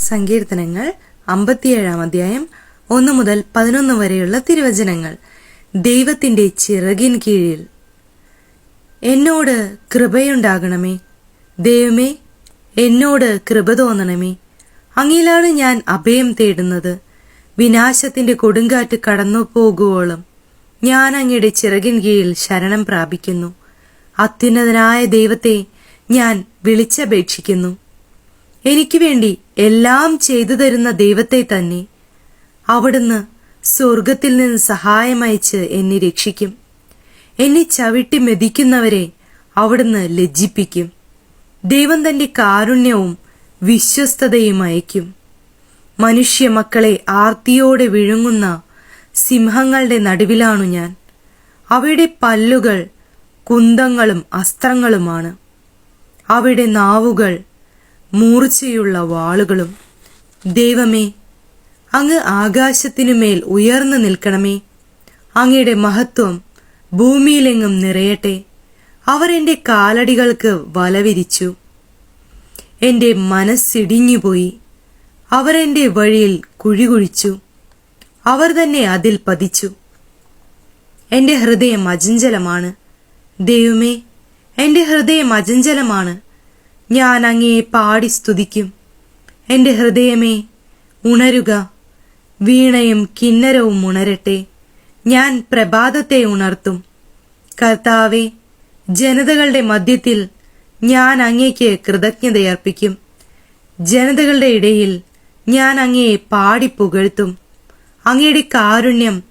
സങ്കീർത്തനങ്ങൾ 57 അധ്യായം 1 മുതൽ 11 വരെയുള്ള തിരുവചനങ്ങൾ. ദൈവത്തിന്റെ ചിറകിൻ കീഴിൽ. എന്നോട് കൃപയുണ്ടാകണമേ, ദൈവമേ എന്നോട് കൃപ തോന്നണമേ. അങ്ങിലാണ് ഞാൻ അഭയം തേടുന്നത്. വിനാശത്തിന്റെ കൊടുങ്കാറ്റ് കടന്നു പോകുവോളം ഞാൻ അങ്ങയുടെ ചിറകിൻ കീഴിൽ ശരണം പ്രാപിക്കുന്നു. അത്യുന്നതനായ ദൈവത്തെ ഞാൻ വിളിച്ചപേക്ഷിക്കുന്നു. എനിക്ക് വേണ്ടി എല്ലാം ചെയ്തു തരുന്ന ദൈവത്തെ തന്നെ. അവിടുന്ന് സ്വർഗത്തിൽ നിന്ന് സഹായമയച്ച് എന്നെ രക്ഷിക്കും. എന്നെ ചവിട്ടി മെതിക്കുന്നവരെ അവിടുന്ന് ലജ്ജിപ്പിക്കും. ദൈവം തന്റെ കാരുണ്യവും വിശ്വസ്തതയും അയക്കും. മനുഷ്യ മക്കളെ ആർത്തിയോടെ വിഴുങ്ങുന്ന സിംഹങ്ങളുടെ നടുവിലാണു ഞാൻ. അവയുടെ പല്ലുകൾ കുന്തങ്ങളും അസ്ത്രങ്ങളുമാണ്. അവയുടെ നാവുകൾ മൂർച്ചയുള്ള വാളുകളും. ദൈവമേ, അങ്ങ് ആകാശത്തിനുമേൽ ഉയർന്നു നിൽക്കണമേ. അങ്ങയുടെ മഹത്വം ഭൂമിയിലെങ്ങും നിറയട്ടെ. അവർ എന്റെ കാലടികൾക്ക് വലവിരിച്ചു. എന്റെ മനസ്സിടിഞ്ഞുപോയി. അവർ എന്റെ വഴിയിൽ കുഴികുഴിച്ചു. അവർ തന്നെ അതിൽ പതിച്ചു. എന്റെ ഹൃദയം അചഞ്ചലമാണ്. ദൈവമേ, എന്റെ ഹൃദയം അചഞ്ചലമാണ്. ഞാൻ അങ്ങയെ പാടി സ്തുതിക്കും. എന്റെ ഹൃദയമേ ഉണരുക. വീണയും കിന്നരവും ഉണരട്ടെ. ഞാൻ പ്രഭാതത്തെ ഉണർത്തും. കർത്താവേ, ജനതകളുടെ മധ്യത്തിൽ ഞാൻ അങ്ങയ്ക്ക് കൃതജ്ഞതയർപ്പിക്കും. ജനതകളുടെ ഇടയിൽ ഞാൻ അങ്ങയെ പാടി പുകഴ്ത്തും. അങ്ങയുടെ കാരുണ്യം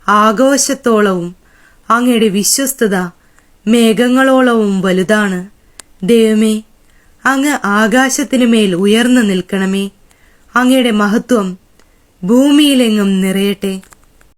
ആഘോഷത്തോളവും അങ്ങയുടെ വിശ്വസ്തത മേഘങ്ങളോളവും വലുതാണ്. ദൈവമേ, അങ്ങ് ആകാശത്തിനുമേൽ ഉയർന്നു നിൽക്കണമേ. അങ്ങയുടെ മഹത്വം ഭൂമിയിലെങ്ങും നിറയട്ടെ.